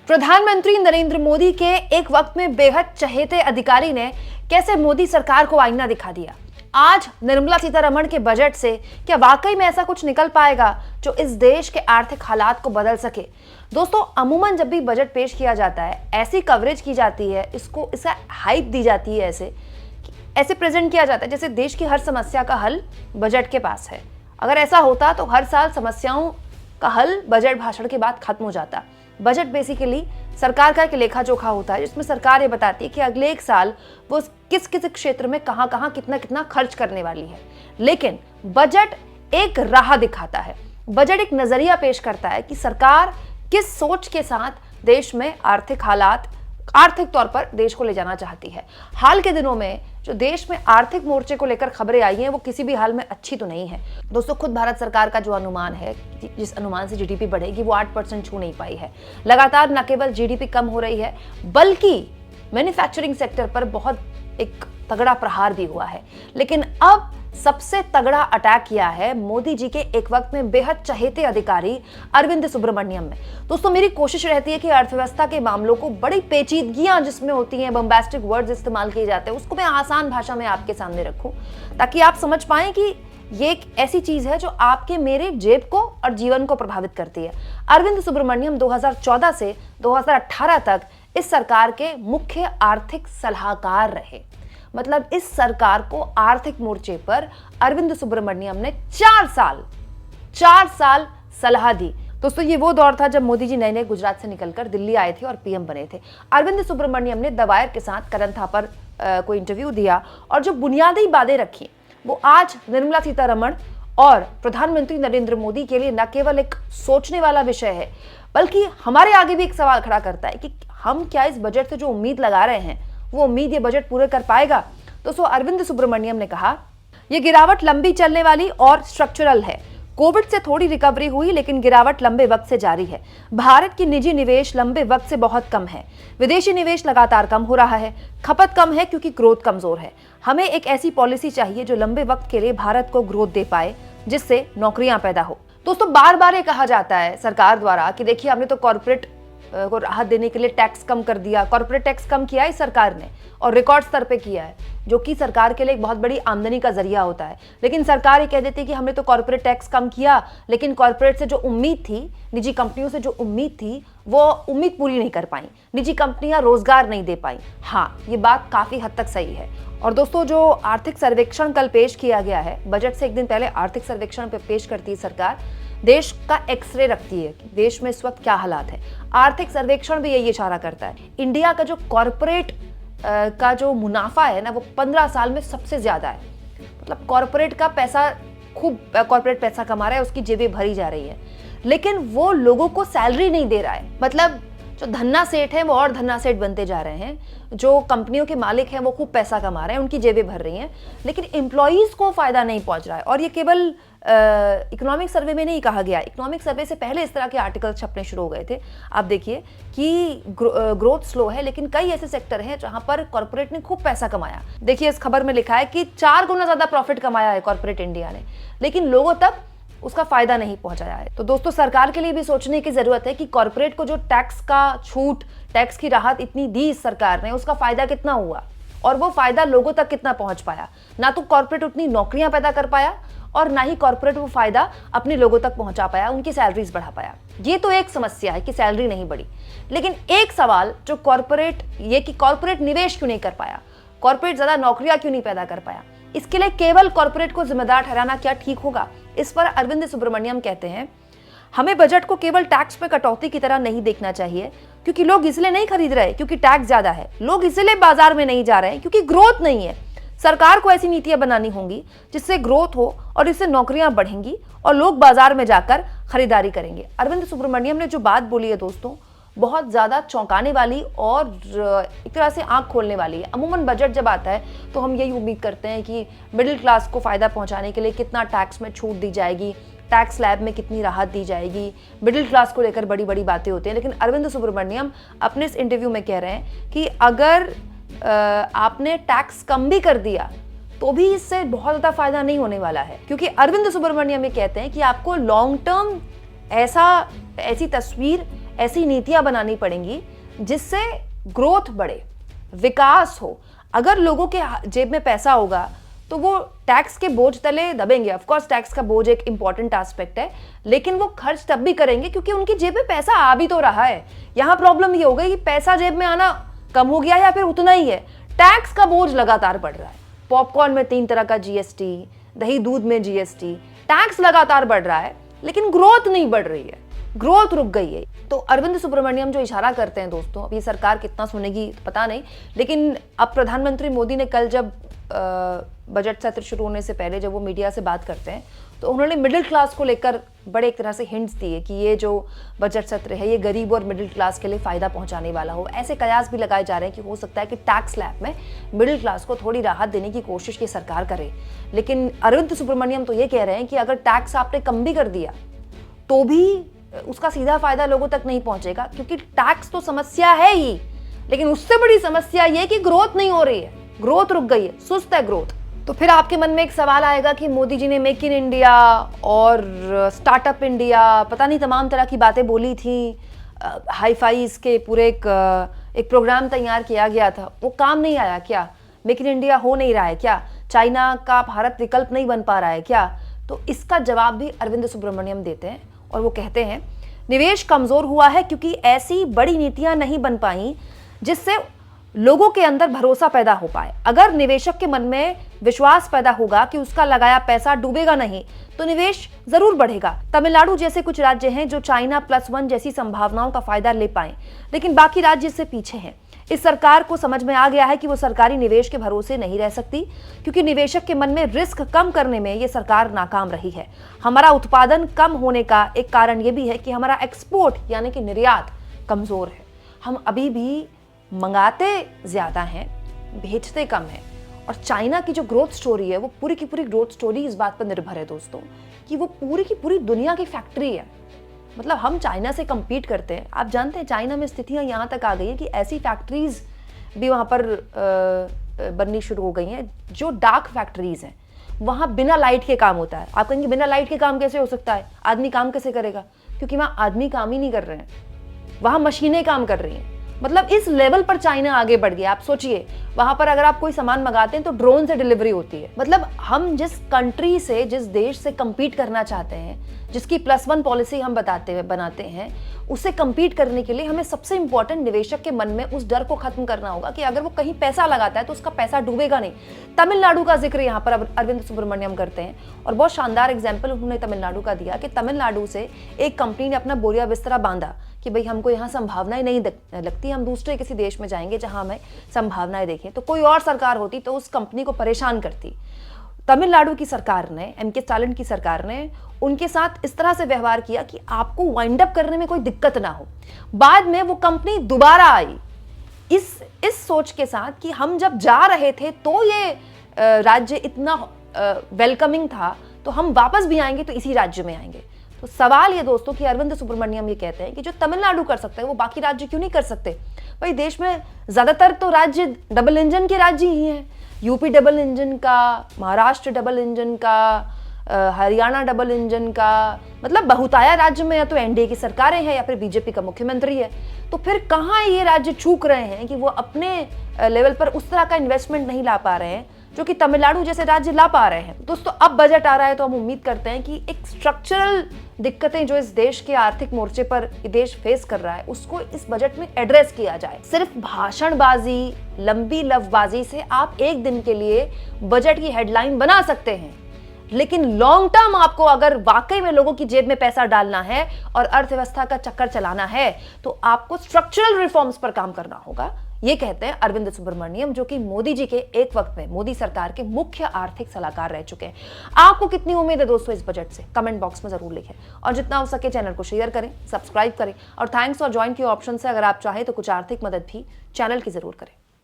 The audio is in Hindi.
प्रधानमंत्री नरेंद्र मोदी के एक वक्त में बेहद चहेते अधिकारी ने कैसे मोदी सरकार को आईना दिखा दिया। आज निर्मला सीतारमण के बजट से क्या वाकई में ऐसा कुछ निकल पाएगा जो इस देश के आर्थिक हालात को बदल सके। दोस्तों, अमूमन जब भी बजट पेश किया जाता है, ऐसी कवरेज की जाती है, इसका हाइप दी जाती है, ऐसे प्रेजेंट किया जाता है जैसे देश की हर समस्या का हल बजट के पास है। अगर ऐसा होता तो हर साल समस्याओं का हल बजट भाषण के बाद खत्म हो जाता। बजट बेसिकली सरकार का एक लेखा जोखा होता है जिसमें सरकार ये बताती है कि अगले एक साल वो किस किस क्षेत्र में कहां कहां कितना कितना खर्च करने वाली है। लेकिन बजट एक राह दिखाता है, बजट एक नजरिया पेश करता है कि सरकार किस सोच के साथ देश में आर्थिक तौर पर देश को ले जाना चाहती है। हाल के दिनों में जो देश में आर्थिक मोर्चे को लेकर खबरें आई हैं वो किसी भी हाल में अच्छी तो नहीं है। दोस्तों, खुद भारत सरकार का जो अनुमान है, जिस अनुमान से जीडीपी बढ़ेगी, वो 8% छू नहीं पाई है। लगातार न केवल जीडीपी कम हो रही है बल्कि मैन्युफैक्चरिंग सेक्टर पर बहुत एक तगड़ा प्रहार भी हुआ है। लेकिन अब सबसे तगड़ा अटैक किया है मोदी जी के एक वक्त में बेहद चहेते अधिकारी अरविंद सुब्रमण्यम ने। दोस्तों, मेरी कोशिश रहती है कि अर्थव्यवस्था के मामलों को बड़ी पेचीदगियां जिसमें होती हैं, बम्बास्टिक वर्ड्स इस्तेमाल किए जाते हैं, उसको मैं आसान भाषा में आपके सामने रखूं ताकि आप समझ पाएं कि ये एक ऐसी चीज है जो आपके मेरे जेब को और जीवन को प्रभावित करती है। अरविंद सुब्रमण्यम 2014 से 2018 तक इस सरकार के मुख्य आर्थिक सलाहकार रहे। मतलब इस सरकार को आर्थिक मोर्चे पर अरविंद सुब्रमण्यम ने 4 साल सलाह दी। दोस्तों, ये वो दौर था जब मोदी जी नए गुजरात से निकलकर दिल्ली आए थे और पीएम बने थे। अरविंद सुब्रमण्यम ने द वायर के साथ करण थापर को इंटरव्यू दिया और जो बुनियादी बातें रखी वो आज निर्मला सीतारमण और प्रधानमंत्री नरेंद्र मोदी के लिए न केवल एक सोचने वाला विषय है बल्कि हमारे आगे भी एक सवाल खड़ा करता है कि हम क्या इस बजट से जो उम्मीद लगा रहे हैं वो उम्मीद ये बजट पूरे कर पाएगा। दोस्तों, अरविंद सुब्रमण्यम ने कहा, यह गिरावट लंबी चलने वाली और स्ट्रक्चरल है। कोविड से थोड़ी रिकवरी हुई लेकिन गिरावट लंबे वक्त से जारी है। भारत की निजी निवेश लंबे वक्त से बहुत कम है। विदेशी निवेश लगातार कम हो रहा है। खपत कम है क्योंकि ग्रोथ कमजोर है। हमें एक ऐसी पॉलिसी चाहिए जो लंबे वक्त के लिए भारत को ग्रोथ दे पाए, जिससे नौकरियां पैदा हो। दोस्तों, बार बार ये कहा जाता है सरकार द्वारा कि देखिए हमने तो कॉर्पोरेट को राहत देने के लिए टैक्स कम कर दिया। कॉर्पोरेट टैक्स कम किया है सरकार ने और रिकॉर्ड स्तर पे किया है, जो कि सरकार के लिए एक बहुत बड़ी आमदनी का जरिया होता है। लेकिन सरकार ये कह देती है कि हमने तो कॉर्पोरेट टैक्स कम किया, लेकिन कॉर्पोरेट से जो उम्मीद थी, निजी कंपनियों से जो उम्मीद थी, वो उम्मीद पूरी नहीं कर पाई। निजी कंपनियां रोजगार नहीं दे पाई। हाँ, ये बात काफी हद तक सही है। और दोस्तों, जो आर्थिक सर्वेक्षण कल पेश किया गया है, बजट से एक दिन पहले आर्थिक सर्वेक्षण पेश करती है सरकार, देश का एक्सरे रखती है कि देश में इस वक्त क्या हालात है। आर्थिक सर्वेक्षण भी यही इशारा करता है, इंडिया का जो कॉर्पोरेट का जो मुनाफा है ना, वो 15 साल में सबसे ज्यादा है। मतलब कॉर्पोरेट पैसा कमा रहा है, उसकी जेबें भरी जा रही है, लेकिन वो लोगों को सैलरी नहीं दे रहा है। मतलब जो धन्ना सेठ है वो और धन्ना सेठ बनते जा रहे हैं, जो कंपनियों के मालिक हैं वो खूब पैसा कमा रहे हैं, उनकी जेबें भर रही हैं, लेकिन एम्प्लॉइज को फायदा नहीं पहुंच रहा है। और ये केवल इकोनॉमिक सर्वे में नहीं कहा गया, इकोनॉमिक सर्वे से पहले इस तरह के आर्टिकल छपने शुरू हो गए थे। आप देखिए कि ग्रोथ स्लो है, लेकिन कई ऐसे सेक्टर हैं जहां पर कॉर्पोरेट ने खूब पैसा कमाया। देखिए, इस खबर में लिखा है कि 4 गुना ज्यादा प्रॉफिट कमाया है कॉर्पोरेट इंडिया ने, लेकिन लोगों तक उसका फायदा नहीं पहुंचाया है। तो दोस्तों, सरकार के लिए भी सोचने की जरूरत है कि कॉर्पोरेट को जो टैक्स का छूट, टैक्स की राहत इतनी दी इस सरकार ने, उसका फायदा कितना हुआ और वो फायदा लोगों तक कितना पहुंच पाया। ना तो कॉर्पोरेट उतनी नौकरियां पैदा कर पाया और ना ही कॉर्पोरेट वो फायदा अपने लोगों तक पहुंचा पाया, उनकी सैलरीज बढ़ा पाया। ये तो एक समस्या है कि सैलरी नहीं बढ़ी, लेकिन एक सवाल जो कॉर्पोरेट निवेश क्यों नहीं कर पाया, कॉर्पोरेट ज्यादा नौकरियां क्यों नहीं पैदा कर पाया, इसके लिए केवल कॉर्पोरेट को जिम्मेदार ठहराना क्या ठीक होगा। इस पर अरविंद सुब्रमण्यम कहते हैं, हमें बजट को केवल टैक्स में कटौती की तरह नहीं देखना चाहिए, क्योंकि लोग इसलिए नहीं खरीद रहे क्योंकि टैक्स ज्यादा है। लोग इसलिए बाजार में नहीं जा रहे हैं क्योंकि ग्रोथ नहीं है। सरकार को ऐसी नीतियां बनानी होंगी जिससे ग्रोथ हो और इससे नौकरियां बढ़ेंगी और लोग बाजार में जाकर खरीदारी करेंगे। अरविंद सुब्रमण्यम ने जो बात बोली है दोस्तों, बहुत ज़्यादा चौंकाने वाली और एक तरह से आंख खोलने वाली है। अमूमन बजट जब आता है तो हम यही उम्मीद करते हैं कि मिडिल क्लास को फ़ायदा पहुंचाने के लिए कितना टैक्स में छूट दी जाएगी, टैक्स स्लैब में कितनी राहत दी जाएगी, मिडिल क्लास को लेकर बड़ी बड़ी बातें होती हैं। लेकिन अरविंद सुब्रमण्यम अपने इस इंटरव्यू में कह रहे हैं कि अगर आपने टैक्स कम भी कर दिया तो भी इससे बहुत ज़्यादा फायदा नहीं होने वाला है, क्योंकि अरविंद सुब्रमण्यम ये कहते हैं कि आपको लॉन्ग टर्म ऐसी तस्वीर, ऐसी नीतियां बनानी पड़ेंगी जिससे ग्रोथ बढ़े, विकास हो। अगर लोगों के जेब में पैसा होगा तो वो टैक्स के बोझ तले दबेंगे। ऑफ कोर्स टैक्स का बोझ एक इंपॉर्टेंट एस्पेक्ट है, लेकिन वो खर्च तब भी करेंगे क्योंकि उनकी जेब में पैसा आ भी तो रहा है। यहाँ प्रॉब्लम ये हो गई कि पैसा जेब में आना कम हो गया या फिर उतना ही है, टैक्स का बोझ लगातार बढ़ रहा है। पॉपकॉर्न में 3 तरह का जीएसटी, दही दूध में जीएसटी, टैक्स लगातार बढ़ रहा है लेकिन ग्रोथ नहीं बढ़ रही है, ग्रोथ रुक गई है। तो अरविंद सुब्रमण्यम जो इशारा करते हैं दोस्तों, अब ये सरकार कितना सुनेगी पता नहीं, लेकिन अब प्रधानमंत्री मोदी ने कल जब बजट सत्र शुरू होने से पहले जब वो मीडिया से बात करते हैं तो उन्होंने मिडिल क्लास को लेकर बड़े एक तरह से हिंट्स दिए कि ये जो बजट सत्र है ये गरीब और मिडिल क्लास के लिए फायदा पहुंचाने वाला हो। ऐसे कयास भी लगाए जा रहे हैं कि हो सकता है कि टैक्स स्लैब में मिडिल क्लास को थोड़ी राहत देने की कोशिश ये सरकार करे। लेकिन अरविंद सुब्रमण्यम तो ये कह रहे हैं कि अगर टैक्स आपने कम भी कर दिया तो भी उसका सीधा फायदा लोगों तक नहीं पहुंचेगा, क्योंकि टैक्स तो समस्या है ही, लेकिन उससे बड़ी समस्या ये कि ग्रोथ नहीं हो रही है, ग्रोथ रुक गई है, सुस्त है ग्रोथ। तो फिर आपके मन में एक सवाल आएगा कि मोदी जी ने मेक इन इंडिया और स्टार्टअप इंडिया, पता नहीं तमाम तरह की बातें बोली थी, हाई फाइज के पूरे एक प्रोग्राम तैयार किया गया था, वो काम नहीं आया क्या? मेक इन इंडिया हो नहीं रहा है क्या? चाइना का भारत विकल्प नहीं बन पा रहा है क्या? तो इसका जवाब भी अरविंद सुब्रमण्यम देते हैं और वो कहते हैं निवेश कमजोर हुआ है क्योंकि ऐसी बड़ी नीतियां नहीं बन पाई जिससे लोगों के अंदर भरोसा पैदा हो पाए। अगर निवेशक के मन में विश्वास पैदा होगा कि उसका लगाया पैसा डूबेगा नहीं तो निवेश जरूर बढ़ेगा। तमिलनाडु जैसे कुछ राज्य हैं जो चाइना +1 जैसी संभावनाओं का फायदा ले पाए, लेकिन बाकी राज्य इससे पीछे हैं। इस सरकार को समझ में आ गया है कि वो सरकारी निवेश के भरोसे नहीं रह सकती, क्योंकि निवेशक के मन में रिस्क कम करने में ये सरकार नाकाम रही है। हमारा उत्पादन कम होने का एक कारण ये भी है कि हमारा एक्सपोर्ट यानी कि निर्यात कमजोर है। हम अभी भी मंगाते ज्यादा हैं, भेजते कम हैं। और चाइना की जो ग्रोथ स्टोरी है वो पूरी की पूरी ग्रोथ स्टोरी इस बात पर निर्भर है दोस्तों कि वो पूरी की पूरी दुनिया की फैक्ट्री है। मतलब हम चाइना से compete करते हैं। आप जानते हैं चाइना में स्थितियां यहाँ तक आ गई हैं कि ऐसी फैक्ट्रीज भी वहाँ पर बननी शुरू हो गई हैं जो डार्क फैक्ट्रीज हैं। वहाँ बिना लाइट के काम होता है। आप कहेंगे बिना लाइट के काम कैसे हो सकता है, आदमी काम कैसे करेगा? क्योंकि वहाँ आदमी काम ही नहीं कर रहे हैं, वहाँ मशीनें काम कर रही हैं। मतलब इस लेवल पर चाइना आगे बढ़ गया। आप सोचिए वहां पर अगर आप कोई सामान मंगाते हैं तो ड्रोन से डिलीवरी होती है। मतलब हम जिस कंट्री से, जिस देश से compete करना चाहते हैं, जिसकी +1 पॉलिसी हम बनाते हैं, उससे compete करने के लिए हमें सबसे इंपॉर्टेंट निवेशक के मन में उस डर को खत्म करना होगा कि अगर वो कहीं पैसा लगाता है तो उसका पैसा डूबेगा नहीं। तमिलनाडु का जिक्र यहाँ पर अरविंद सुब्रमण्यम करते हैं और बहुत शानदार एग्जाम्पल उन्होंने तमिलनाडु का दिया कि तमिलनाडु से एक कंपनी ने अपना बोरिया बिस्तरा बांधा कि भाई हमको यहाँ संभावनाएं नहीं लगती, हम दूसरे किसी देश में जाएंगे जहां हमें संभावनाएं देखें। तो कोई और सरकार होती तो उस कंपनी को परेशान करती। तमिलनाडु की सरकार ने, एमके स्टालिन की सरकार ने उनके साथ इस तरह से व्यवहार किया कि आपको वाइंड अप करने में कोई दिक्कत ना हो। बाद में वो कंपनी दोबारा आई इस सोच के साथ कि हम जब जा रहे थे तो ये राज्य इतना वेलकमिंग था तो हम वापस भी आएंगे तो इसी राज्य में आएंगे। तो सवाल ये दोस्तों कि अरविंद सुब्रमण्यम ये कहते हैं कि जो तमिलनाडु कर सकता है वो बाकी राज्य क्यों नहीं कर सकते? भाई देश में ज्यादातर तो राज्य डबल इंजन के राज्य ही हैं। यूपी डबल इंजन का, महाराष्ट्र डबल इंजन का, हरियाणा डबल इंजन का, मतलब बहुताया राज्य में या तो एनडीए की सरकारें हैं या फिर बीजेपी का मुख्यमंत्री है। तो फिर कहाँ ये राज्य चूक रहे हैं कि वो अपने लेवल पर उस तरह का इन्वेस्टमेंट नहीं ला पा रहे हैं जो कि तमिलनाडु जैसे राज्य ला पा रहे हैं। दोस्तों अब बजट आ रहा है तो हम उम्मीद करते हैं कि एक स्ट्रक्चरल दिक्कतें जो इस देश के आर्थिक मोर्चे पर ये देश फेस कर रहा है उसको इस बजट में एड्रेस किया जाए। सिर्फ भाषणबाजी, लंबी लफबाजी से आप एक दिन के लिए बजट की हेडलाइन बना सकते हैं, लेकिन लॉन्ग टर्म आपको अगर वाकई में लोगों की जेब में पैसा डालना है और अर्थव्यवस्था का चक्कर चलाना है तो आपको स्ट्रक्चरल रिफॉर्म्स पर काम करना होगा। ये कहते हैं अरविंद सुब्रमण्यम, जो कि मोदी जी के एक वक्त में मोदी सरकार के मुख्य आर्थिक सलाहकार रह चुके हैं। आपको कितनी उम्मीद है दोस्तों इस बजट से? कमेंट बॉक्स में जरूर लिखें और जितना हो सके चैनल को शेयर करें, सब्सक्राइब करें और थैंक्स और ज्वाइन के ऑप्शन से अगर आप चाहें तो कुछ आर्थिक मदद भी चैनल की जरूर करें।